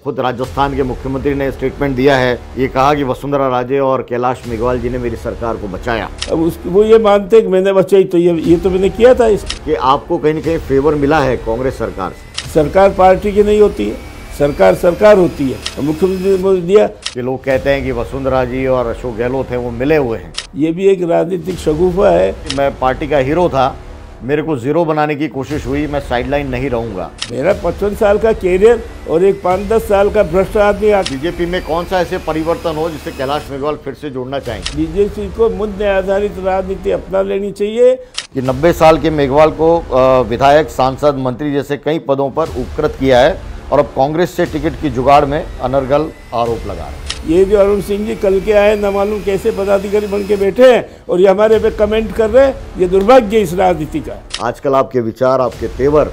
खुद राजस्थान के मुख्यमंत्री ने स्टेटमेंट दिया है, ये कहा कि वसुंधरा राजे और कैलाश मेघवाल जी ने मेरी सरकार को बचाया। अब वो ये मानते हैं कि मैंने बचाई, तो ये तो मैंने किया था कि आपको कहीं न कहीं फेवर मिला है कांग्रेस सरकार से। सरकार पार्टी की नहीं होती है, सरकार सरकार होती है। मुख्यमंत्री ने दिया कि लोग कहते हैं कि वसुंधरा जी और अशोक गहलोत हैं वो मिले हुए हैं। ये भी एक राजनीतिक शगुफा है। मैं पार्टी का हीरो था, मेरे को जीरो बनाने की कोशिश हुई, मैं साइडलाइन नहीं रहूंगा। मेरा 55 साल का कैरियर और एक 5-10 साल का भ्रष्ट आदमी। बीजेपी में कौन सा ऐसे परिवर्तन हो जिससे कैलाश मेघवाल फिर से जोड़ना चाहेंगे? बीजेपी को मुद्दे आधारित राजनीति अपना लेनी चाहिए। कि 90 साल के मेघवाल को विधायक, सांसद, मंत्री जैसे कई पदों पर उपकृत किया है और अब कांग्रेस से टिकट की जुगाड़ में अनर्गल आरोप लगा रहे हैं। ये जो अरुण सिंह जी कल के आए, न मालूम कैसे पदाधिकारी बन के बैठे हैं और ये हमारे पे कमेंट कर रहे हैं, ये दुर्भाग्य इस राजनीति का। आजकल आपके विचार, आपके तेवर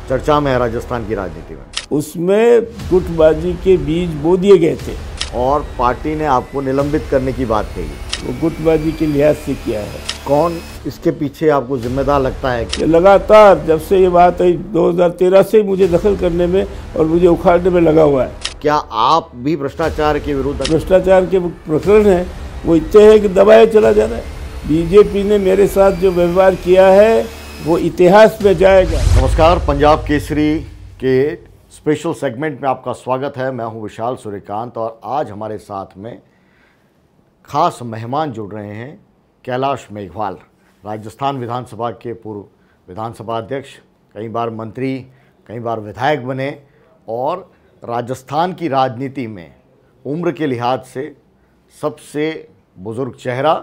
चर्चा में है राजस्थान की राजनीति में। उसमें गुटबाजी के बीज बो दिए गए थे और पार्टी ने आपको निलंबित करने की बात कही। वो गुटबाजी के लिहाज से किया है। कौन इसके पीछे आपको जिम्मेदार लगता है? कि लगातार जब से ये बात आई 2013 से मुझे दखल करने में और मुझे उखाड़ने में लगा हुआ है। क्या आप भी भ्रष्टाचार के विरुद्ध? भ्रष्टाचार के प्रकरण है वो इतने हैं कि दबाया चला जा रहा है। बीजेपी ने मेरे साथ जो व्यवहार किया है वो इतिहास में जाएगा। नमस्कार, पंजाब केसरी के स्पेशल सेगमेंट में आपका स्वागत है। मैं हूं विशाल सूर्यकांत और आज हमारे साथ में खास मेहमान जुड़ रहे हैं कैलाश मेघवाल, राजस्थान विधानसभा के पूर्व विधानसभा अध्यक्ष, कई बार मंत्री, कई बार विधायक बने और राजस्थान की राजनीति में उम्र के लिहाज से सबसे बुजुर्ग चेहरा,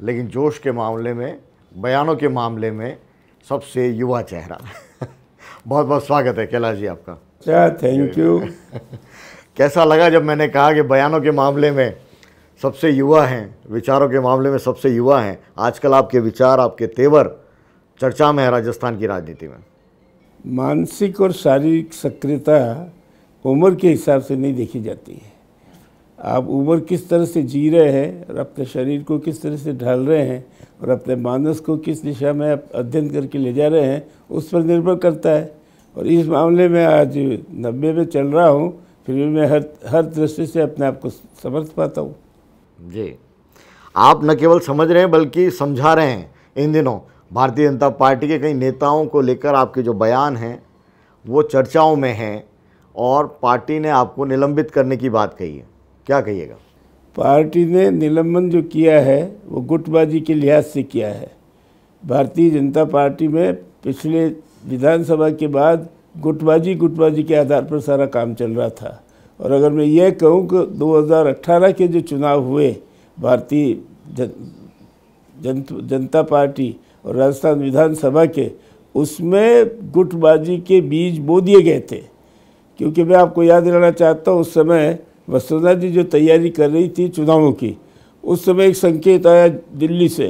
लेकिन जोश के मामले में, बयानों के मामले में सबसे युवा चेहरा। बहुत बहुत स्वागत है कैलाश जी आपका। Thank you. कैसा लगा जब मैंने कहा कि बयानों के मामले में सबसे युवा हैं, विचारों के मामले में सबसे युवा हैं? आजकल आपके विचार, आपके तेवर चर्चा में है राजस्थान की राजनीति में। मानसिक और शारीरिक सक्रियता उम्र के हिसाब से नहीं देखी जाती है। आप उम्र किस तरह से जी रहे हैं और अपने शरीर को किस तरह से ढाल रहे हैं और अपने मानस को किस दिशा में आप अध्ययन करके ले जा रहे हैं, उस पर निर्भर करता है। और इस मामले में आज 90 में चल रहा हूँ, फिर भी मैं हर दृष्टि से अपने आप को समर्थ पाता हूँ। जी, आप न केवल समझ रहे हैं बल्कि समझा रहे हैं। इन दिनों भारतीय जनता पार्टी के कई नेताओं को लेकर आपके जो बयान हैं वो चर्चाओं में हैं और पार्टी ने आपको निलंबित करने की बात कही है। क्या कहिएगा? पार्टी ने निलंबन जो किया है वो गुटबाजी के लिहाज से किया है। भारतीय जनता पार्टी में पिछले विधानसभा के बाद गुटबाजी के आधार पर सारा काम चल रहा था। और अगर मैं ये कहूँ कि 2018 के जो चुनाव हुए भारतीय जनता पार्टी और राजस्थान विधानसभा के, उसमें गुटबाजी के बीज बो दिए गए थे। क्योंकि मैं आपको याद दिलाना चाहता हूँ, उस समय वसुंधरा जी जो तैयारी कर रही थी चुनावों की, उस समय एक संकेत आया दिल्ली से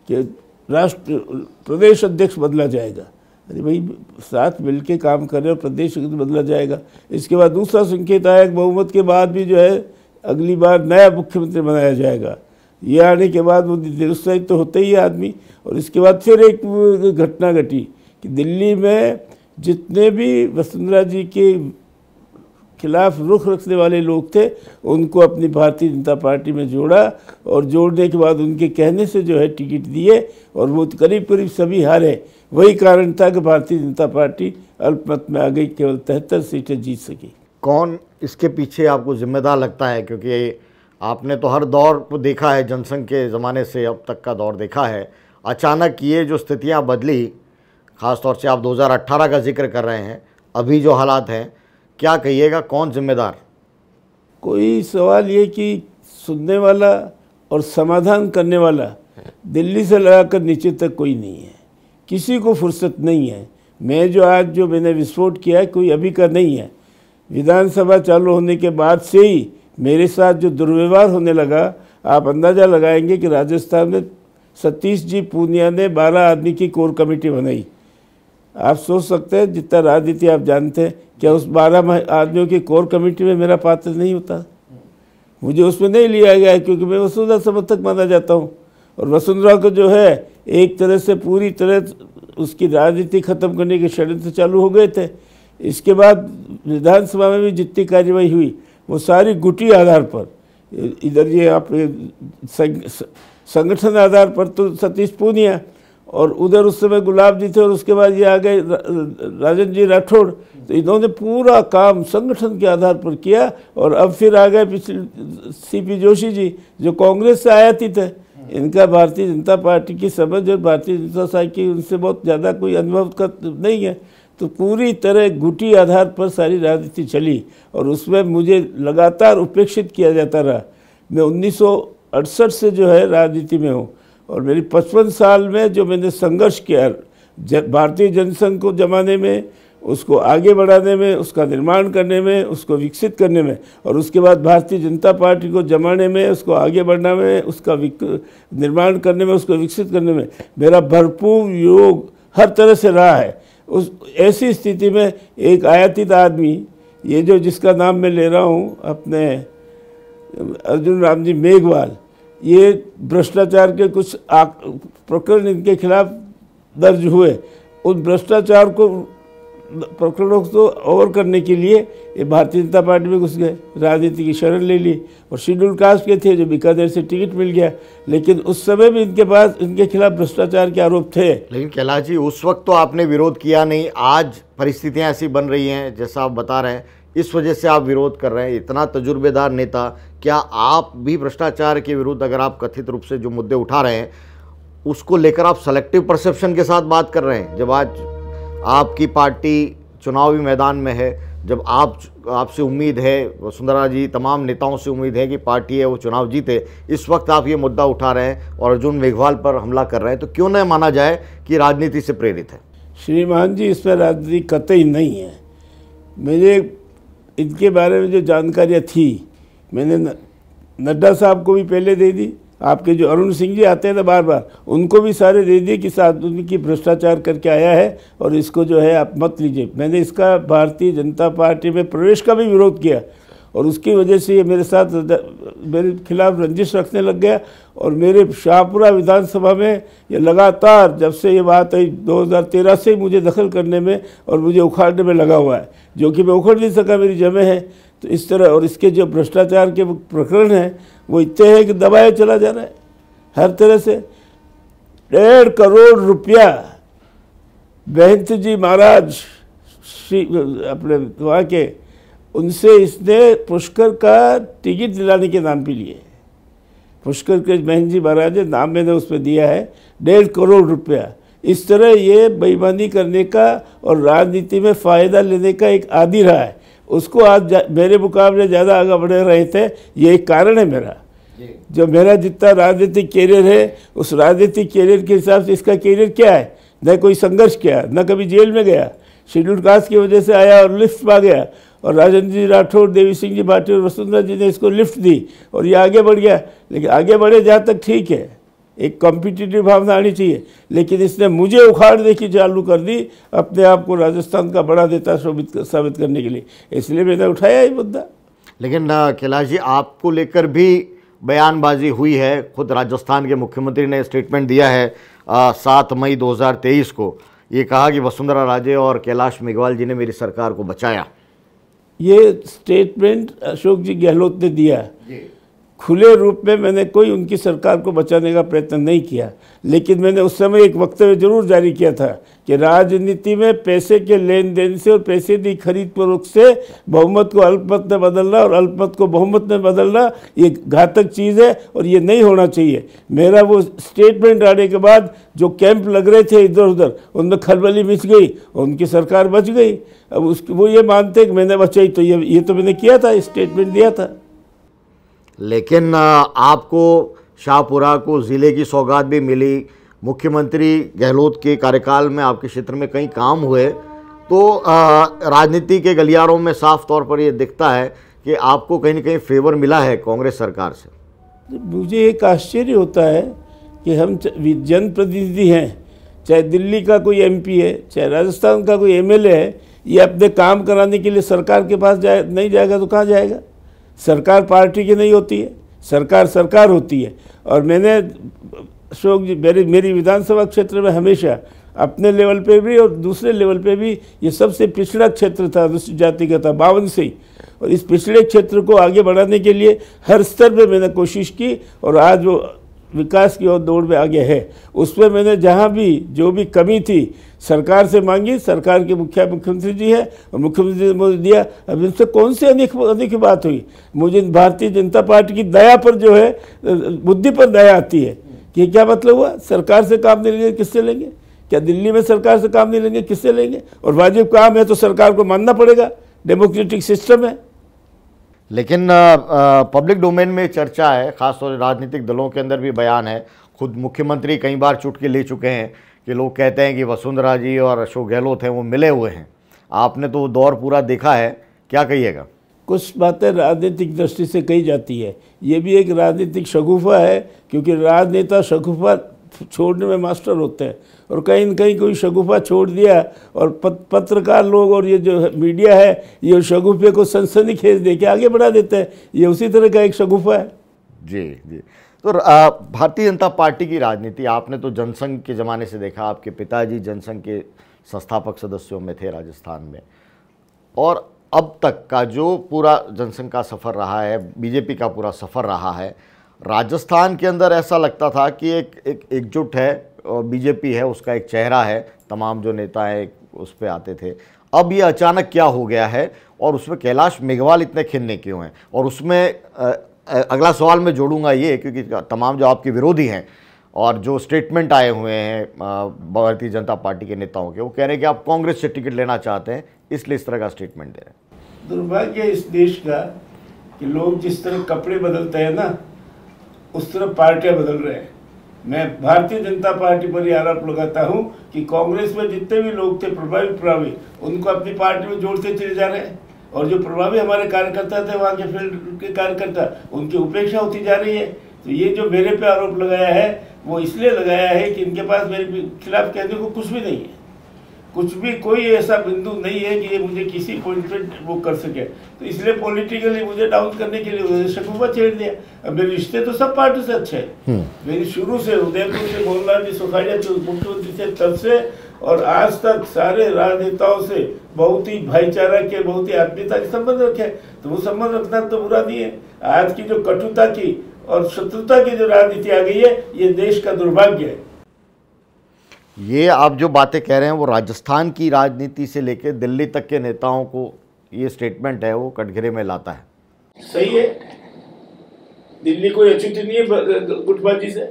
कि प्रदेश अध्यक्ष बदला जाएगा। अरे भाई, साथ मिल के काम कर रहे हो, प्रदेश बदला जाएगा। इसके बाद दूसरा संकेत आया कि बहुमत के बाद भी जो है अगली बार नया मुख्यमंत्री बनाया जाएगा। ये आने के बाद वो निरुत्साहित तो होता ही है आदमी। और इसके बाद फिर एक घटना घटी कि दिल्ली में जितने भी वसुंधरा जी के खिलाफ रुख रखने वाले लोग थे उनको अपनी भारतीय जनता पार्टी में जोड़ा और जोड़ने के बाद उनके कहने से जो है टिकट दिए और वो करीब करीब सभी हारे। वही कारण था कि भारतीय जनता पार्टी अल्पमत में आ गई, केवल 73 सीटें जीत सकी। कौन इसके पीछे आपको जिम्मेदार लगता है? क्योंकि आपने तो हर दौर को देखा है, जनसंघ के ज़माने से अब तक का दौर देखा है। अचानक ये जो स्थितियाँ बदली, ख़ासतौर से आप 2018 का जिक्र कर रहे हैं, अभी जो हालात हैं, क्या कहिएगा, कौन जिम्मेदार? कोई सवाल ये कि सुनने वाला और समाधान करने वाला दिल्ली से लगाकर नीचे तक कोई नहीं है। किसी को फुर्सत नहीं है। मैंने विस्फोट किया है कोई अभी का नहीं है। विधानसभा चालू होने के बाद से ही मेरे साथ जो दुर्व्यवहार होने लगा, आप अंदाज़ा लगाएंगे कि राजस्थान में सतीश जी पूनिया ने 12 आदमी की कोर कमेटी बनाई। आप सोच सकते हैं, जितना राजनीति आप जानते हैं, क्या उस 12 आदमियों की कोर कमेटी में मेरा पात्र नहीं होता? मुझे उसमें नहीं लिया गया है क्योंकि मैं वसुंधरा समर्थक माना जाता हूँ। और वसुंधरा को जो है एक तरह से पूरी तरह उसकी राजनीति ख़त्म करने के षड्यंत्र चालू हो गए थे। इसके बाद विधानसभा में भी जितनी कार्यवाही हुई वो सारी गुटी आधार पर, इधर ये आप संगठन आधार पर तो सतीश पूनिया, और उधर उस समय गुलाब जी थे, और उसके बाद ये आ गए राजन जी राठौड़। तो इन्होंने पूरा काम संगठन के आधार पर किया। और अब फिर आ गए पिछले सीपी जोशी जी जो कांग्रेस से आयातित है। इनका भारतीय जनता पार्टी की समझ और भारतीय जनता पार्टी की उनसे बहुत ज़्यादा कोई अनुभव का नहीं है। तो पूरी तरह गुटी आधार पर सारी राजनीति चली और उसमें मुझे लगातार उपेक्षित किया जाता रहा। मैं 1968 से जो है राजनीति में हूँ और मेरी 55 साल में जो मैंने संघर्ष किया भारतीय जनसंघ को जमाने में, उसको आगे बढ़ाने में, उसका निर्माण करने में, उसको विकसित करने में, और उसके बाद भारतीय जनता पार्टी को जमाने में, उसको आगे बढ़ाने में, उसका निर्माण करने में, उसको विकसित करने में मेरा भरपूर योग हर तरह से रहा है। उस ऐसी स्थिति में एक आयातित आदमी, ये जो जिसका नाम मैं ले रहा हूँ अपने अर्जुन राम जी मेघवाल, ये भ्रष्टाचार के कुछ प्रकरण इनके खिलाफ दर्ज हुए। उन भ्रष्टाचार को प्रकरणों को ओवर करने के लिए ये भारतीय जनता पार्टी में घुस गए, राजनीति की शरण ले ली और शेड्यूल कास्ट के थे जो बीकानेर से टिकट मिल गया। लेकिन उस समय भी इनके पास इनके खिलाफ भ्रष्टाचार के आरोप थे। लेकिन कैलाश जी उस वक्त तो आपने विरोध किया नहीं, आज परिस्थितियां ऐसी बन रही हैं जैसा आप बता रहे हैं, इस वजह से आप विरोध कर रहे हैं। इतना तजुर्बेदार नेता, क्या आप भी भ्रष्टाचार के विरुद्ध, अगर आप कथित रूप से जो मुद्दे उठा रहे हैं उसको लेकर आप सेलेक्टिव परसेप्शन के साथ बात कर रहे हैं? जब आज आपकी पार्टी चुनावी मैदान में है, जब आपसे उम्मीद है, वसुंधरा जी तमाम नेताओं से उम्मीद है कि पार्टी है वो चुनाव जीते, इस वक्त आप ये मुद्दा उठा रहे हैं और अर्जुन मेघवाल पर हमला कर रहे हैं, तो क्यों न माना जाए कि राजनीति से प्रेरित है? श्रीमान जी, इसमें राजनीति कतई नहीं है। मुझे इनके बारे में जो जानकारियाँ थी मैंने नड्डा साहब को भी पहले दे दी, आपके जो अरुण सिंह जी आते हैं ना बार बार, उनको भी सारे दे दिए कि साथ उनकी भ्रष्टाचार करके आया है और इसको जो है आप मत लीजिए। मैंने इसका भारतीय जनता पार्टी में प्रवेश का भी विरोध किया और उसकी वजह से ये मेरे साथ मेरे खिलाफ रंजिश रखने लग गया और मेरे शाहपुरा विधानसभा में ये लगातार, जब से ये बात आई 2013 से मुझे दखल करने में और मुझे उखाड़ने में लगा हुआ है, जो कि मैं उखड़ नहीं सका, मेरी जमे है। तो इस तरह, और इसके जो भ्रष्टाचार के प्रकरण हैं वो इतने हैं कि दबाया चला जा रहा है हर तरह से। 1.5 करोड़ रुपया महंत जी महाराज श्री अपने वहाँ के, उनसे इसने पुष्कर का टिकट दिलाने के नाम पे लिए। पुष्कर के महंत जी महाराज नाम मैंने उसमें दिया है 1.5 करोड़ रुपया। इस तरह ये बेईमानी करने का और राजनीति में फ़ायदा लेने का एक आदी रहा है। उसको आज मेरे मुकाबले ज़्यादा आगे बढ़ रहे थे, ये एक कारण है मेरा। जो मेरा जितना राजनीतिक कैरियर है उस राजनीतिक कैरियर के हिसाब से इसका कैरियर क्या है? न कोई संघर्ष किया, न कभी जेल में गया, शेड्यूल कास्ट की वजह से आया और लिफ्ट पा गया, और राजन जी राठौड़, देवी सिंह जी भाटी और वसुंधरा जी ने इसको लिफ्ट दी और ये आगे बढ़ गया। लेकिन आगे बढ़े जहाँ तक ठीक है, एक कॉम्पिटिटिव भावना आनी चाहिए, लेकिन इसने मुझे उखाड़ने की चालू कर दी अपने आप को राजस्थान का बड़ा नेता साबित करने के लिए। इसलिए मैंने उठाया ये मुद्दा। लेकिन कैलाश जी, आपको लेकर भी बयानबाजी हुई है। खुद राजस्थान के मुख्यमंत्री ने स्टेटमेंट दिया है 7 मई 2023 को, ये कहा कि वसुंधरा राजे और कैलाश मेघवाल जी ने मेरी सरकार को बचाया। ये स्टेटमेंट अशोक जी गहलोत ने दिया। खुले रूप में मैंने कोई उनकी सरकार को बचाने का प्रयत्न नहीं किया, लेकिन मैंने उस समय एक वक्तव्य जरूर जारी किया था कि राजनीति में पैसे के लेन देन से और पैसे की खरीद फरोख्त से बहुमत को अल्पमत में बदलना और अल्पमत को बहुमत में बदलना ये घातक चीज़ है और ये नहीं होना चाहिए। मेरा वो स्टेटमेंट आने के बाद जो कैंप लग रहे थे इधर उधर, उनमें खलबली मच गई और उनकी सरकार बच गई। अब उसकी वो ये मानते कि मैंने बचाई, तो ये तो मैंने किया था, स्टेटमेंट दिया था। लेकिन आपको शाहपुरा को ज़िले की सौगात भी मिली। मुख्यमंत्री गहलोत के कार्यकाल में आपके क्षेत्र में कई काम हुए, तो राजनीति के गलियारों में साफ तौर पर ये दिखता है कि आपको कहीं ना कहीं फेवर मिला है कांग्रेस सरकार से। मुझे एक आश्चर्य होता है कि हम जनप्रतिनिधि हैं, चाहे दिल्ली का कोई एमपी है, चाहे राजस्थान का कोई एमएलए है, ये अपने काम कराने के लिए सरकार के पास नहीं जाएगा तो कहाँ जाएगा? सरकार पार्टी की नहीं होती है, सरकार सरकार होती है। और मैंने अशोक जी, मेरी विधानसभा क्षेत्र में हमेशा अपने लेवल पे भी और दूसरे लेवल पे भी ये सबसे पिछड़ा क्षेत्र था, अनुसूचित जाति का था 52 से ही। और इस पिछड़े क्षेत्र को आगे बढ़ाने के लिए हर स्तर पे मैंने कोशिश की और आज वो विकास की ओर दौड़ में आगे है। उसमें मैंने जहाँ भी जो भी कमी थी सरकार से मांगी, सरकार के मुख्यमंत्री जी है और मुख्यमंत्री ने मुझे दिया। अब इनसे कौन सी अनेक बात हुई। मुझे भारतीय जनता पार्टी की दया पर जो है, बुद्धि पर दया आती है कि क्या मतलब हुआ, सरकार से काम नहीं लेंगे किससे लेंगे? क्या दिल्ली में सरकार से काम नहीं लेंगे किससे लेंगे? और वाजिब काम है तो सरकार को मानना पड़ेगा, डेमोक्रेटिक सिस्टम है। लेकिन पब्लिक डोमेन में चर्चा है, खासतौर से राजनीतिक दलों के अंदर भी बयान है, खुद मुख्यमंत्री कई बार चुटकी ले चुके हैं कि लोग कहते हैं कि वसुंधरा जी और अशोक गहलोत हैं वो मिले हुए हैं। आपने तो वो दौर पूरा देखा है, क्या कहिएगा? कुछ बातें राजनीतिक दृष्टि से कही जाती है, ये भी एक राजनीतिक शगुफा है, क्योंकि राजनेता शगुफा छोड़ने में मास्टर होते हैं। और कहीं न कहीं कोई शगुफा छोड़ दिया और पत्रकार लोग और ये जो मीडिया है ये शगुफे को सनसनीखेज दे के आगे बढ़ा देते हैं। ये उसी तरह का एक शगुफा है। जी जी। तो भारतीय जनता पार्टी की राजनीति आपने तो जनसंघ के ज़माने से देखा, आपके पिताजी जनसंघ के संस्थापक सदस्यों में थे राजस्थान में, और अब तक का जो पूरा जनसंघ का सफ़र रहा है, बीजेपी का पूरा सफ़र रहा है, राजस्थान के अंदर ऐसा लगता था कि एक एकजुट है और बीजेपी है, उसका एक चेहरा है, तमाम जो नेता हैं उस पर आते थे। अब ये अचानक क्या हो गया है और उसमें कैलाश मेघवाल इतने खिन्ने क्यों हैं? और उसमें अगला सवाल मैं जोड़ूंगा ये, क्योंकि तमाम जो आपके विरोधी हैं और जो स्टेटमेंट आए हुए हैं भारतीय जनता पार्टी के नेताओं के, वो कह रहे हैं कि आप कांग्रेस से टिकट लेना चाहते हैं, इसलिए इस तरह का स्टेटमेंट दे रहे हैं। दुर्भाग्य है इस देश का कि लोग जिस तरह कपड़े बदलते हैं ना, उस तरह पार्टियां बदल रहे हैं। मैं भारतीय जनता पार्टी पर यह आरोप लगाता हूं कि कांग्रेस में जितने भी लोग थे प्रभावी उनको अपनी पार्टी में जोड़ते चले जा रहे हैं, और जो प्रभावी हमारे कार्यकर्ता थे, वहाँ के फील्ड के कार्यकर्ता, उनकी उपेक्षा होती जा रही है। तो ये जो मेरे पे आरोप लगाया है वो इसलिए लगाया है कि इनके पास मेरे खिलाफ कहने को कुछ भी नहीं है, कुछ भी कोई ऐसा बिंदु नहीं है कि ये मुझे किसी पॉइंट पे वो कर सके। तो इसलिए पॉलिटिकली मुझे डाउन करने के लिए उन्होंने शगुफा छेड़ दिया। अब मेरे रिश्ते तो सब पार्टी से अच्छे हैं, मेरी शुरू से उदयपुर से मोहनलाल जी सुखाड़िया मुख्यमंत्री थे तब से और आज तक सारे राजनेताओं से बहुत ही भाईचारा के, बहुत ही आत्मीयता के संबंध रखे। तो वो संबंध रखना तो बुरा नहीं है। आज की जो कटुता की और शत्रुता की जो राजनीति आ गई है, ये देश का दुर्भाग्य है। ये आप जो बातें कह रहे हैं वो राजस्थान की राजनीति से लेकर दिल्ली तक के नेताओं को ये स्टेटमेंट है वो कटघरे में लाता है। सही है, दिल्ली कोई अछूती नहीं है गुटबाजी से।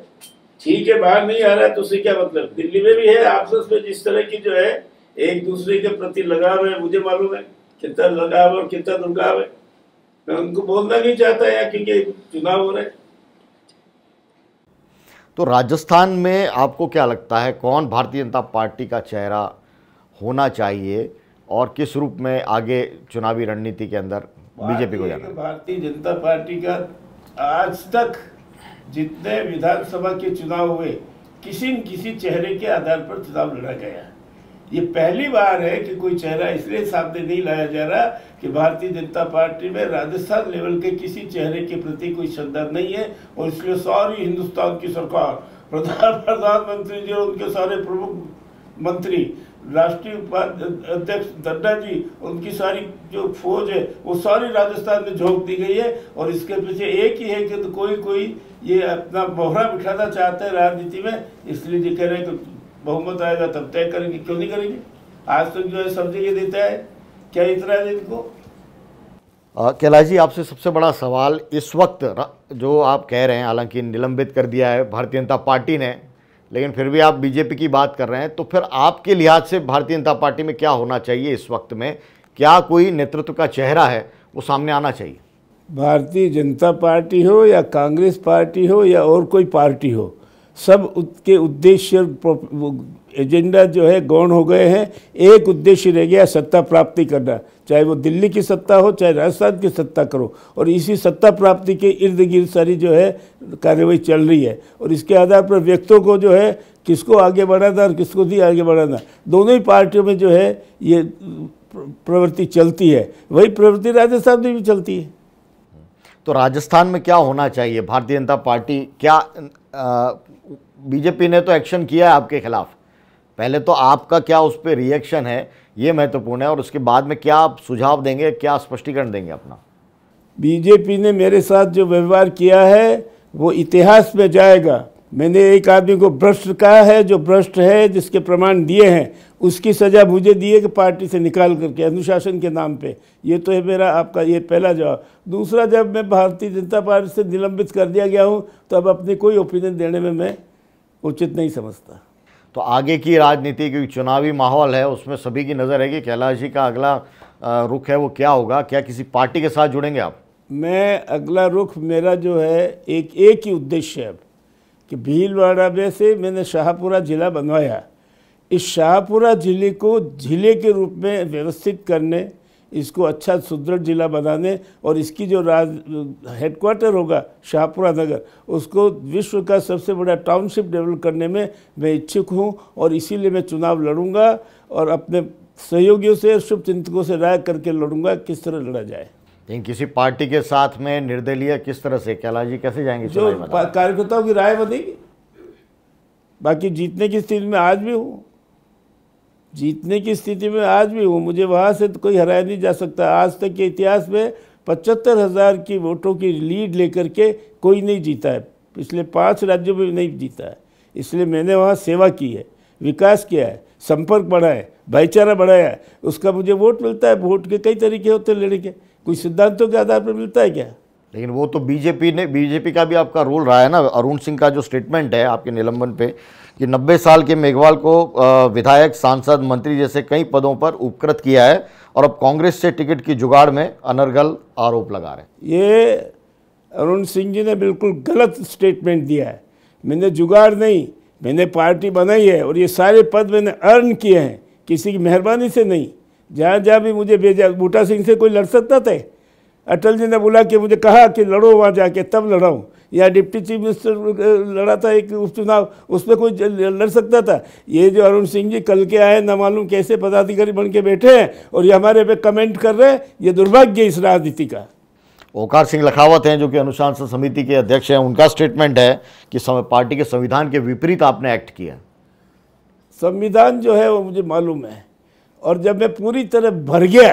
ठीक है, बाहर नहीं आ रहा है तो उससे क्या मतलब, दिल्ली में भी है आपस में जिस तरह की जो है एक दूसरे के प्रति लगाव है, मुझे मालूम है कितना लगाव और कितना दुर्गाव है। मैं उनको बोलना नहीं चाहता यार, क्योंकि चुनाव हो रहे हैं। तो राजस्थान में आपको क्या लगता है कौन भारतीय जनता पार्टी का चेहरा होना चाहिए और किस रूप में आगे चुनावी रणनीति के अंदर बीजेपी को जाना? भारतीय जनता पार्टी का आज तक जितने विधानसभा के चुनाव हुए किसी न किसी चेहरे के आधार पर चुनाव लड़ा गया। ये पहली बार है कि कोई चेहरा इसलिए सामने नहीं लाया जा रहा कि भारतीय जनता पार्टी में राजस्थान लेवल के किसी चेहरे के प्रति कोई श्रद्धा नहीं है, और इसलिए सारी हिंदुस्तान की सरकार, प्रधानमंत्री जी और उनके सारे प्रमुख मंत्री, राष्ट्रीय अध्यक्ष नड्डा जी, उनकी सारी जो फौज है वो सारी राजस्थान में झोंक दी गई है। और इसके पीछे एक ही है कि तो कोई ये अपना मोहरा बिठाना चाहते हैं राजनीति में, इसलिए जी कह रहे हैं कि बहुमत आएगा तब तय करेंगे। क्यों नहीं करेंगे? आज तक जो है सब जगह देता है, क्या इतना है इनको? कैलाश जी, आपसे सबसे बड़ा सवाल इस वक्त जो आप कह रहे हैं, हालांकि निलंबित कर दिया है भारतीय जनता पार्टी ने, लेकिन फिर भी आप बीजेपी की बात कर रहे हैं, तो फिर आपके लिहाज से भारतीय जनता पार्टी में क्या होना चाहिए इस वक्त में? क्या कोई नेतृत्व का चेहरा है वो सामने आना चाहिए? भारतीय जनता पार्टी हो या कांग्रेस पार्टी हो या और कोई पार्टी हो, सब उसके उद्देश्य एजेंडा जो है गौण हो गए हैं। एक उद्देश्य रह गया, सत्ता प्राप्ति करना, चाहे वो दिल्ली की सत्ता हो चाहे राजस्थान की सत्ता करो, और इसी सत्ता प्राप्ति के इर्द गिर्द सारी जो है कार्यवाही चल रही है। और इसके आधार पर व्यक्तियों को जो है किसको आगे बढ़ाना और किसको नहीं आगे बढ़ाना, दोनों ही पार्टियों में जो है ये प्रवृत्ति चलती है। वही प्रवृत्ति राजस्थान में भी चलती है। तो राजस्थान में क्या होना चाहिए? भारतीय जनता पार्टी क्या बीजेपी ने तो एक्शन किया है आपके खिलाफ, पहले तो आपका क्या उस पर रिएक्शन है ये महत्वपूर्ण है, और उसके बाद में क्या आप सुझाव देंगे, क्या स्पष्टीकरण देंगे अपना? बीजेपी ने मेरे साथ जो व्यवहार किया है वो इतिहास में जाएगा। मैंने एक आदमी को भ्रष्ट कहा है, जो भ्रष्ट है, जिसके प्रमाण दिए हैं, उसकी सज़ा मुझे दी है कि पार्टी से निकाल करके अनुशासन के नाम पे। ये तो है मेरा आपका ये पहला जवाब। दूसरा, जब मैं भारतीय जनता पार्टी से निलंबित कर दिया गया हूँ तो अब अपनी कोई ओपिनियन देने में मैं उचित नहीं समझता। तो आगे की राजनीति, क्योंकि चुनावी माहौल है, उसमें सभी की नज़र है कि कैलाश जी का अगला रुख है वो क्या होगा? क्या किसी पार्टी के साथ जुड़ेंगे आप? मैं अगला रुख मेरा जो है एक ही उद्देश्य है कि भीलवाड़ा में से मैंने शाहपुरा ज़िला बनवाया। इस शाहपुरा ज़िले को ज़िले के रूप में व्यवस्थित करने, इसको अच्छा सुदृढ़ ज़िला बनाने, और इसकी जो हेडक्वार्टर होगा शाहपुरा नगर, उसको विश्व का सबसे बड़ा टाउनशिप डेवलप करने में मैं इच्छुक हूँ, और इसीलिए मैं चुनाव लड़ूंगा और अपने सहयोगियों से, शुभचिंतकों से राय करके लड़ूंगा किस तरह लड़ा जाए। लेकिन किसी पार्टी के साथ में निर्दलीय किस तरह से, कैलाश जी कैसे जाएंगे? जो कार्यकर्ताओं की राय बनेगी। बाकी जीतने की स्थिति में आज भी हूँ, जीतने की स्थिति में आज भी हूँ। मुझे वहाँ से तो कोई हराया नहीं जा सकता। आज तक के इतिहास में 75,000 की वोटों की लीड लेकर के कोई नहीं जीता है, पिछले 5 राज्यों में भी नहीं जीता है। इसलिए मैंने वहाँ सेवा की है, विकास किया है, संपर्क बढ़ाया है, भाईचारा बढ़ाया है, उसका मुझे वोट मिलता है। वोट के कई तरीके होते हैं लेने के, कोई सिद्धांतों के आधार पर मिलता है क्या? लेकिन वो तो बीजेपी का भी आपका रोल रहा है ना। अरुण सिंह का जो स्टेटमेंट है आपके निलंबन पे कि 90 साल के मेघवाल को विधायक, सांसद, मंत्री जैसे कई पदों पर उपकृत किया है, और अब कांग्रेस से टिकट की जुगाड़ में अनर्गल आरोप लगा रहे हैं। ये अरुण सिंह जी ने बिल्कुल गलत स्टेटमेंट दिया है। मैंने जुगाड़ नहीं, मैंने पार्टी बनाई है, और ये सारे पद मैंने अर्न किए हैं, किसी की मेहरबानी से नहीं। जहाँ जहाँ भी मुझे भेजा, बूटा सिंह से कोई लड़ सकता था? अटल जी ने बोला कि मुझे कहा कि लड़ो वहाँ जाके, तब लड़ा हूँ। या डिप्टी चीफ मिनिस्टर लड़ा था एक उपचुनाव, उसमें कोई लड़ सकता था? ये जो अरुण सिंह जी कल के आए, न मालूम कैसे पदाधिकारी बन के बैठे हैं और ये हमारे पे कमेंट कर रहे हैं, ये दुर्भाग्य इस राजनीति का। ओकार सिंह लखावत हैं जो कि अनुशासन समिति के अध्यक्ष हैं, उनका स्टेटमेंट है कि पार्टी के संविधान के विपरीत आपने एक्ट किया। संविधान जो है वो मुझे मालूम है, और जब मैं पूरी तरह भर गया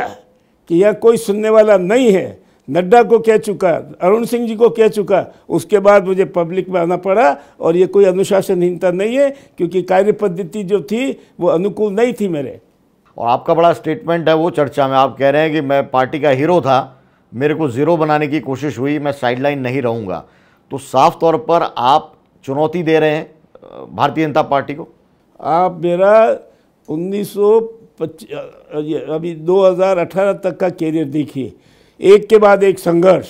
कि यह कोई सुनने वाला नहीं है, नड्डा को कह चुका, अरुण सिंह जी को कह चुका, उसके बाद मुझे पब्लिक में आना पड़ा। और ये कोई अनुशासनहीनता नहीं है, क्योंकि कार्य पद्धति जो थी वो अनुकूल नहीं थी मेरे। और आपका बड़ा स्टेटमेंट है वो चर्चा में, आप कह रहे हैं कि मैं पार्टी का हीरो था, मेरे को ज़ीरो बनाने की कोशिश हुई, मैं साइडलाइन नहीं रहूँगा। तो साफ तौर पर आप चुनौती दे रहे हैं भारतीय जनता पार्टी को। आप मेरा अभी 2018 तक का कैरियर देखिए, एक के बाद एक संघर्ष,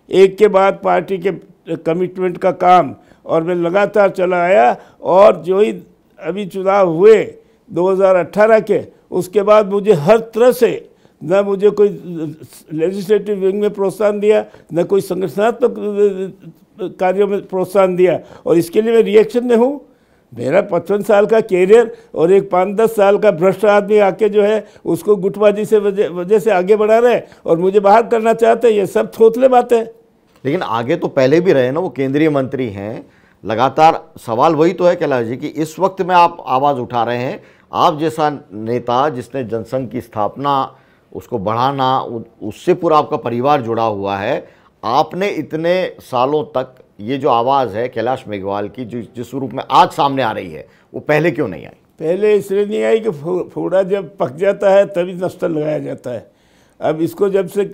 एक के बाद पार्टी के कमिटमेंट का काम, और मैं लगातार चला आया। और जो ही अभी चुनाव हुए 2018 के, उसके बाद मुझे हर तरह से, न मुझे कोई लेजिस्लेटिव विंग में प्रोत्साहन दिया, न कोई संगठनात्मक कार्यों में प्रोत्साहन दिया, और इसके लिए मैं रिएक्शन में हूँ। मेरा 55 साल का कैरियर और एक 5-10 साल का भ्रष्ट आदमी आके जो है उसको गुटबाजी से वजह से आगे बढ़ा रहे और मुझे बाहर करना चाहते हैं। ये सब थोथले बातें। लेकिन आगे तो पहले भी रहे ना, वो केंद्रीय मंत्री हैं। लगातार सवाल वही तो है कैलाश जी कि इस वक्त में आप आवाज़ उठा रहे हैं। आप जैसा नेता जिसने जनसंघ की स्थापना, उसको बढ़ाना, उससे पूरा आपका परिवार जुड़ा हुआ है, आपने इतने सालों तक ये जो आवाज़ है कैलाश मेघवाल की जिस रूप में आज सामने आ रही है, वो पहले क्यों नहीं आई? पहले इसलिए नहीं आई कि फोड़ा जब पक जाता है तभी नस्तर लगाया जाता है। अब इसको जब से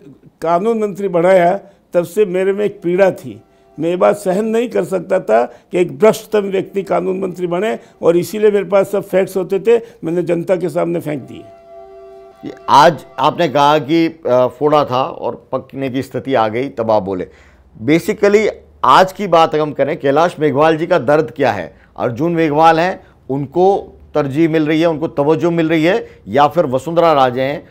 कानून मंत्री बढ़ाया तब से मेरे में एक पीड़ा थी। मैं ये बात सहन नहीं कर सकता था कि एक भ्रष्टतम व्यक्ति कानून मंत्री बने, और इसीलिए मेरे पास सब फैक्ट्स होते थे, मैंने जनता के सामने फेंक दिए। आज आपने कहा कि फोड़ा था और पकने की स्थिति आ गई, तब आप बोले। बेसिकली आज की बात अगर हम करें, कैलाश मेघवाल जी का दर्द क्या है? अर्जुन मेघवाल हैं, उनको तरजीह मिल रही है, उनको तवज्जो मिल रही है, या फिर वसुंधरा राजे हैं,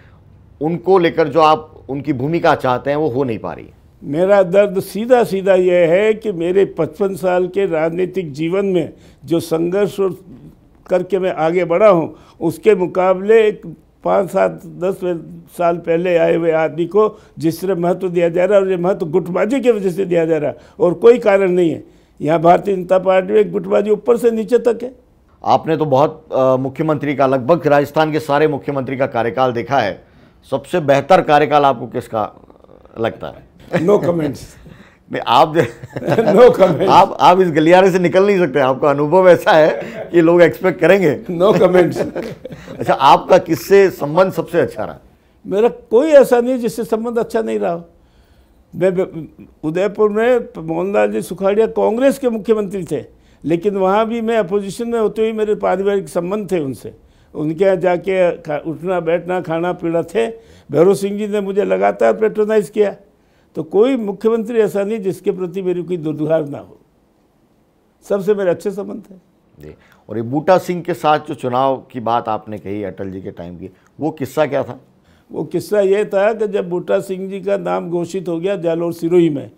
उनको लेकर जो आप उनकी भूमिका चाहते हैं वो हो नहीं पा रही? मेरा दर्द सीधा सीधा यह है कि मेरे 55 साल के राजनीतिक जीवन में जो संघर्ष करके मैं आगे बढ़ा हूँ, उसके मुकाबले 5-7-10 साल पहले आए हुए आदमी को जिस तरह महत्व दिया जा रहा है, और ये महत्व गुटबाजी की वजह से दिया जा रहा है, और कोई कारण नहीं है। यहाँ भारतीय जनता पार्टी में गुटबाजी ऊपर से नीचे तक है। आपने तो बहुत मुख्यमंत्री का, लगभग राजस्थान के सारे मुख्यमंत्री का कार्यकाल देखा है। सबसे बेहतर कार्यकाल आपको किसका लगता है? No comments. नहीं, आप नो कमेंट्स। आप इस गलियारे से निकल नहीं सकते, आपका अनुभव ऐसा है कि लोग एक्सपेक्ट करेंगे। No comments. अच्छा, आपका किससे संबंध सबसे अच्छा रहा? मेरा कोई ऐसा नहीं जिससे संबंध अच्छा नहीं रहा। मैं उदयपुर में मोहनलाल जी सुखाड़िया कांग्रेस के मुख्यमंत्री थे, लेकिन वहाँ भी मैं अपोजिशन में होते हुए मेरे पारिवारिक संबंध थे उनसे। उनके यहाँ जाके उठना बैठना खाना पीना थे। भैरव सिंह जी ने मुझे लगातार पेट्रोनाइज किया। तो कोई मुख्यमंत्री ऐसा नहीं जिसके प्रति मेरी कोई दुर्व्यवहार ना हो। सबसे मेरे अच्छे संबंध थे जी। और ये बूटा सिंह के साथ जो चुनाव की बात आपने कही अटल जी के टाइम की, वो किस्सा क्या था? वो किस्सा ये था कि जब बूटा सिंह जी का नाम घोषित हो गया जालोर सिरोही में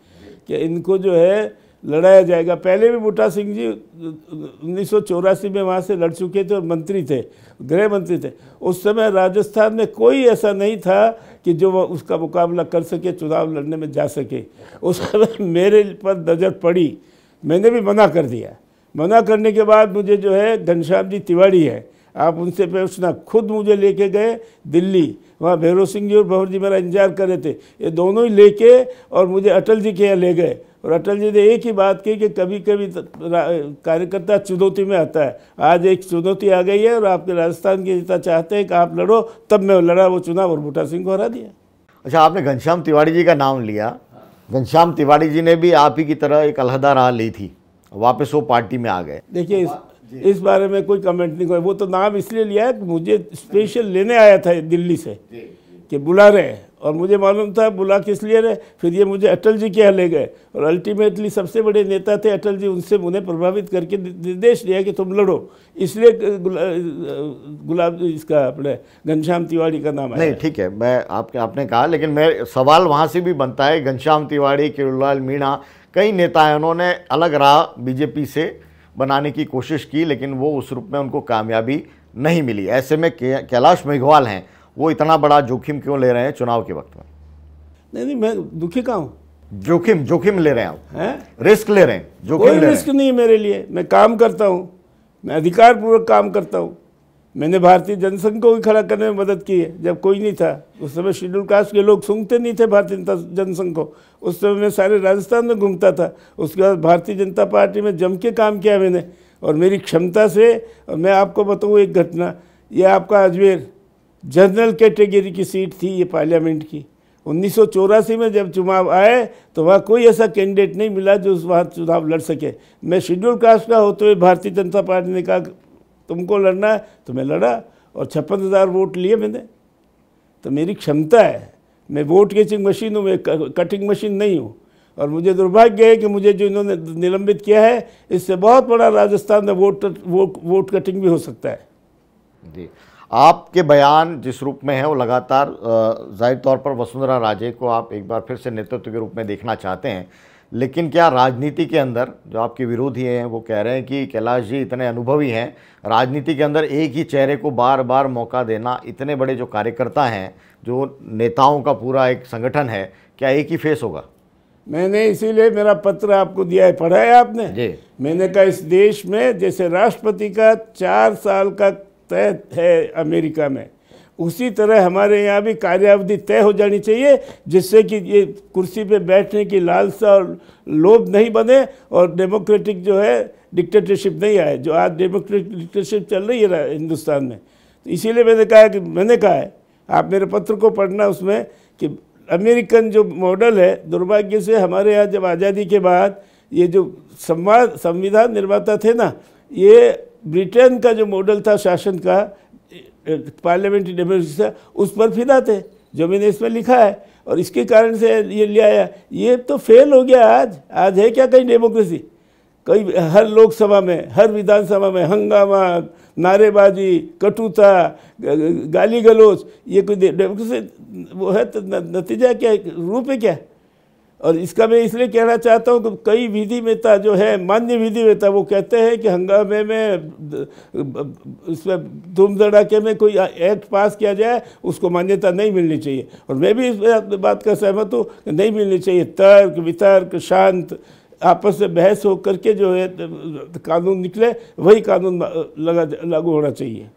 कि इनको जो है लड़ाया जाएगा। पहले भी बूटा सिंह जी 1984 में वहाँ से लड़ चुके थे और मंत्री थे, गृह मंत्री थे। उस समय राजस्थान में कोई ऐसा नहीं था कि जो वो उसका मुकाबला कर सके, चुनाव लड़ने में जा सके। उस समय मेरे पर नज़र पड़ी, मैंने भी मना कर दिया। मना करने के बाद मुझे जो है घनश्याम जी तिवारी है, आप उनसे पूछना, खुद मुझे लेके गए दिल्ली। वहाँ भैरव सिंह जी और भंवर जी मेरा इंतजार कर रहे थे। ये दोनों ही लेके और मुझे अटल जी के यहाँ ले गए। और अटल जी ने एक ही बात की कि कभी कभी कार्यकर्ता चुनौती में आता है। आज एक चुनौती आ गई है और आपके राजस्थान के नेता चाहते हैं कि आप लड़ो, तब मैं लड़ा वो चुनाव और बूटा सिंह को हरा दिया। अच्छा, आपने घनश्याम तिवारी जी का नाम लिया। घनश्याम तिवारी जी ने भी आप ही की तरह एक अलहदा राह ली थी, वापस वो पार्टी में आ गए। देखिए, इस बारे में कोई कमेंट नहीं। वो तो नाम इसलिए लिया है कि मुझे स्पेशल लेने आया था दिल्ली से कि बुला रहे, और मुझे मालूम था बुला किस लिए रहे। फिर ये मुझे अटल जी के यहाँ ले गए और अल्टीमेटली सबसे बड़े नेता थे अटल जी, उनसे उन्हें प्रभावित करके निर्देश दिया कि तुम लड़ो। इसलिए गुलाब इसका अपने घनश्याम तिवारी का नाम नहीं, ठीक है, मैं आपने कहा, लेकिन मैं सवाल वहाँ से भी बनता है। घनश्याम तिवारी, किरोड़ीलाल मीणा, कई नेता हैं, उन्होंने अलग राह बीजेपी से बनाने की कोशिश की, लेकिन वो उस रूप में उनको कामयाबी नहीं मिली। ऐसे में कैलाश मेघवाल हैं, वो इतना बड़ा जोखिम क्यों ले रहे हैं चुनाव के वक्त में? नहीं, मैं दुखी कहाँ हूँ? जोखिम ले रहे हैं आप, हैं? रिस्क ले रहे हैं, जोखिम कोई ले रहे रिस्क नहीं है मेरे लिए। मैं काम करता हूँ, मैं अधिकारपूर्वक काम करता हूँ। मैंने भारतीय जनसंघ को भी खड़ा करने में मदद की है जब कोई नहीं था। उस समय शेड्यूल कास्ट के लोग सूंघते नहीं थे भारतीय जनसंघ को। उस समय मैं सारे राजस्थान में घूमता था। उसके बाद भारतीय जनता पार्टी में जम के काम किया मैंने, और मेरी क्षमता से। और मैं आपको बताऊँ एक घटना, ये आपका अजमेर जनरल कैटेगरी की सीट थी, ये पार्लियामेंट की। 1984 में जब चुनाव आए तो वहाँ कोई ऐसा कैंडिडेट नहीं मिला जो उस वहाँ चुनाव लड़ सके। मैं शेड्यूल कास्ट का होते हुए भारतीय जनता पार्टी ने कहा तुमको लड़ना है, तो मैं लड़ा और 56,000 वोट लिए मैंने। तो मेरी क्षमता है, मैं वोट गेचिंग मशीन हूँ, मैं कटिंग मशीन नहीं हूँ। और मुझे दुर्भाग्य है कि मुझे जो इन्होंने निलंबित किया है, इससे बहुत बड़ा राजस्थान में वोट कटिंग भी हो सकता है। जी, आपके बयान जिस रूप में है वो लगातार जाहिर तौर पर वसुंधरा राजे को आप एक बार फिर से नेतृत्व के रूप में देखना चाहते हैं, लेकिन क्या राजनीति के अंदर जो आपके विरोधी हैं वो कह रहे हैं कि कैलाश जी इतने अनुभवी हैं, राजनीति के अंदर एक ही चेहरे को बार बार मौका देना, इतने बड़े जो कार्यकर्ता हैं, जो नेताओं का पूरा एक संगठन है, क्या एक ही फेस होगा? मैंने इसीलिए मेरा पत्र आपको दिया है, पढ़ा है आपने जी? मैंने कहा इस देश में जैसे राष्ट्रपति का 4 साल का तय है अमेरिका में, उसी तरह हमारे यहाँ भी कार्यावधि तय हो जानी चाहिए, जिससे कि ये कुर्सी पे बैठने की लालसा और लोभ नहीं बने और डेमोक्रेटिक जो है डिक्टेटरशिप नहीं आए, जो आज डेमोक्रेटिक डिक्टेटरशिप चल रही है हिंदुस्तान में। तो इसीलिए मैंने कहा है आप मेरे पत्र को पढ़ना, उसमें कि अमेरिकन जो मॉडल है, दुर्भाग्य से हमारे यहाँ जब आज़ादी के बाद ये जो संविधान निर्माता थे ना, ये ब्रिटेन का जो मॉडल था शासन का, पार्लियामेंट्री डेमोक्रेसी का, उस पर फिदा थे, जो मैंने इसमें लिखा है। और इसके कारण से ये ले आया। ये तो फेल हो गया। आज है क्या कहीं डेमोक्रेसी? कई हर लोकसभा में, हर विधानसभा में हंगामा, नारेबाजी, कटुता, गाली गलौज, ये कोई डेमोक्रेसी वो है? तो नतीजा क्या, रूप है क्या? और इसका मैं इसलिए कहना चाहता हूँ कि कई विधिवेता जो है, मान्य विधिवेता, वो कहते हैं कि हंगामे में, इसमें धूम धड़ाके में कोई एक्ट पास किया जाए, उसको मान्यता नहीं मिलनी चाहिए। और मैं भी इस बात का सहमत हूँ कि नहीं मिलनी चाहिए। तर्क वितर्क शांत आपस में बहस हो करके जो है कानून निकले, वही कानून लागू होना चाहिए।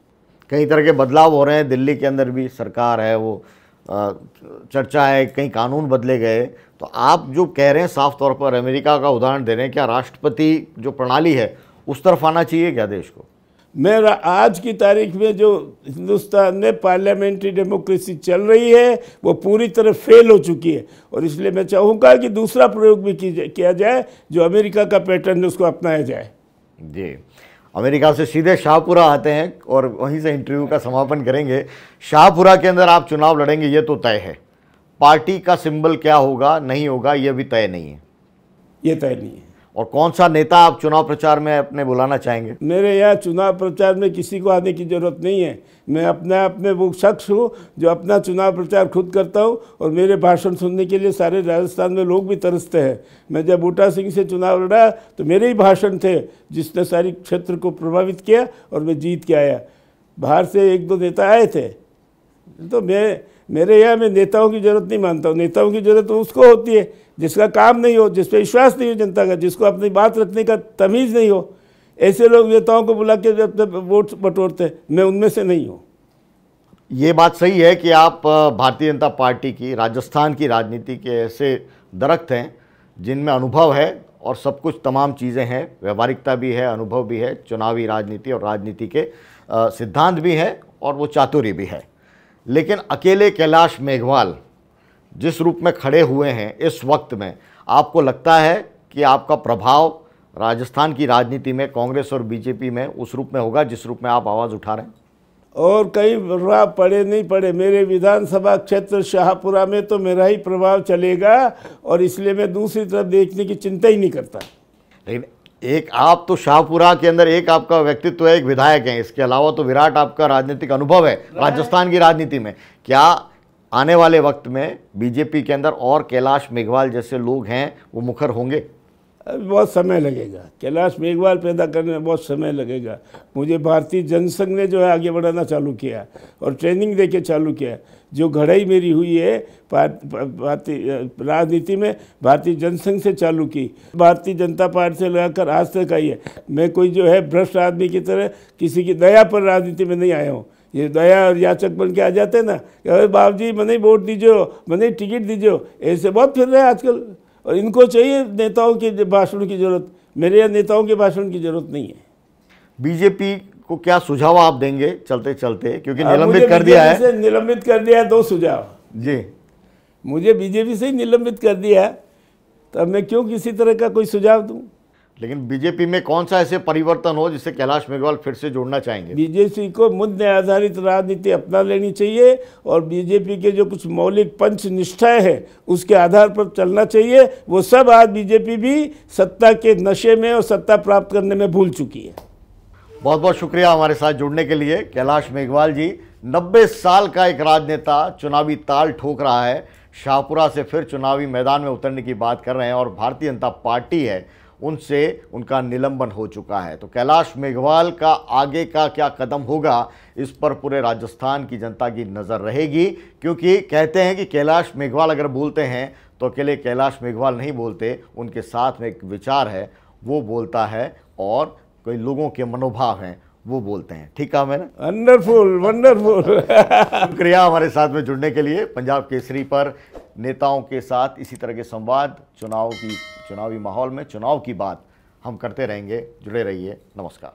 कई तरह के बदलाव हो रहे हैं, दिल्ली के अंदर भी सरकार है, वो चर्चा है, कई कानून बदले गए। तो आप जो कह रहे हैं साफ तौर पर अमेरिका का उदाहरण दे रहे हैं, क्या राष्ट्रपति जो प्रणाली है उस तरफ आना चाहिए क्या देश को? मेरा आज की तारीख में जो हिंदुस्तान में पार्लियामेंट्री डेमोक्रेसी चल रही है वो पूरी तरह फेल हो चुकी है, और इसलिए मैं चाहूँगा कि दूसरा प्रयोग भी किया जाए, जो अमेरिका का पैटर्न है उसको अपनाया जाए। जी, अमेरिका से सीधे शाहपुरा आते हैं और वहीं से इंटरव्यू का समापन करेंगे। शाहपुरा के अंदर आप चुनाव लड़ेंगे, ये तो तय है। पार्टी का सिंबल क्या होगा नहीं होगा ये भी तय नहीं है। ये तय नहीं है। और कौन सा नेता आप चुनाव प्रचार में अपने बुलाना चाहेंगे? मेरे यहाँ चुनाव प्रचार में किसी को आने की ज़रूरत नहीं है। मैं अपने आप में वो शख्स हूँ जो अपना चुनाव प्रचार खुद करता हूँ, और मेरे भाषण सुनने के लिए सारे राजस्थान में लोग भी तरसते हैं। मैं जब बूटा सिंह से चुनाव लड़ा तो मेरे ही भाषण थे जिसने सारी क्षेत्र को प्रभावित किया, और मैं जीत के आया। बाहर से एक दो नेता आए थे, तो मेरे यहाँ मैं नेताओं की ज़रूरत नहीं मानता हूँ। नेताओं की ज़रूरत उसको होती है जिसका काम नहीं हो, जिस पर विश्वास नहीं हो जनता का, जिसको अपनी बात रखने का तमीज़ नहीं हो। ऐसे लोग नेताओं को बुला के जब वोट बटोरते, मैं उनमें से नहीं हूँ। ये बात सही है कि आप भारतीय जनता पार्टी की राजस्थान की राजनीति के ऐसे दरख्त हैं जिनमें अनुभव है और सब कुछ तमाम चीज़ें हैं, व्यवहारिकता भी है, अनुभव भी है, चुनावी राजनीति और राजनीति के सिद्धांत भी है, और वो चातुर्य भी है। लेकिन अकेले कैलाश मेघवाल जिस रूप में खड़े हुए हैं इस वक्त में, आपको लगता है कि आपका प्रभाव राजस्थान की राजनीति में कांग्रेस और बीजेपी में उस रूप में होगा जिस रूप में आप आवाज़ उठा रहे हैं? और कई प्रभाव पड़े नहीं पड़े, मेरे विधानसभा क्षेत्र शाहपुरा में तो मेरा ही प्रभाव चलेगा, और इसलिए मैं दूसरी तरफ देखने की चिंता ही नहीं करता। लेकिन एक आप तो शाहपुरा के अंदर एक आपका व्यक्तित्व है, एक विधायक है, इसके अलावा तो विराट आपका राजनीतिक अनुभव है राजस्थान की राजनीति में। क्या आने वाले वक्त में बीजेपी के अंदर और कैलाश मेघवाल जैसे लोग हैं वो मुखर होंगे? बहुत समय लगेगा, कैलाश मेघवाल पैदा करने में बहुत समय लगेगा। मुझे भारतीय जनसंघ ने जो है आगे बढ़ाना चालू किया और ट्रेनिंग देके चालू किया। जो घड़ाई मेरी हुई है भारतीय राजनीति में, भारतीय जनसंघ से चालू की, भारतीय जनता पार्टी से लगाकर आज तक आई है। मैं कोई जो है भ्रष्ट आदमी की तरह किसी की दया पर राजनीति में नहीं आया हूँ। ये दया और याचक बन के आ जाते ना कि अरे बाप जी मने वोट दीजिए, मने टिकट दीजिए, ऐसे बहुत फिर रहे हैं आजकल। और इनको चाहिए नेताओं के भाषण की जरूरत, मेरे यहाँ नेताओं के भाषण की जरूरत नहीं है। बीजेपी को क्या सुझाव आप देंगे चलते चलते, क्योंकि निलंबित कर दिया है? निलंबित कर दिया है, दो सुझाव जी। मुझे बीजेपी से ही निलंबित कर दिया है, तो अब मैं क्यों किसी तरह का कोई सुझाव दूं? लेकिन बीजेपी में कौन सा ऐसे परिवर्तन हो जिससे कैलाश मेघवाल फिर से जोड़ना चाहेंगे? बीजेपी को मुद्दे आधारित राजनीति अपना लेनी चाहिए, और बीजेपी के जो कुछ मौलिक पंच निष्ठाएं हैं उसके आधार पर चलना चाहिए। वो सब आज बीजेपी भी सत्ता के नशे में और सत्ता प्राप्त करने में भूल चुकी है। बहुत बहुत शुक्रिया हमारे साथ जुड़ने के लिए कैलाश मेघवाल जी। 90 साल का एक राजनेता चुनावी ताल ठोक रहा है, शाहपुरा से फिर चुनावी मैदान में उतरने की बात कर रहे हैं, और भारतीय जनता पार्टी है उनसे उनका निलंबन हो चुका है। तो कैलाश मेघवाल का आगे का क्या कदम होगा इस पर पूरे राजस्थान की जनता की नज़र रहेगी, क्योंकि कहते हैं कि कैलाश मेघवाल अगर बोलते हैं तो अकेले कैलाश मेघवाल नहीं बोलते, उनके साथ में एक विचार है वो बोलता है, और कोई लोगों के मनोभाव हैं वो बोलते हैं। ठीक है मैंने? Wonderful wonderful. शुक्रिया हमारे साथ में जुड़ने के लिए। पंजाब केसरी पर नेताओं के साथ इसी तरह के संवाद, चुनावी माहौल में चुनाव की बात हम करते रहेंगे। जुड़े रहिए। नमस्कार।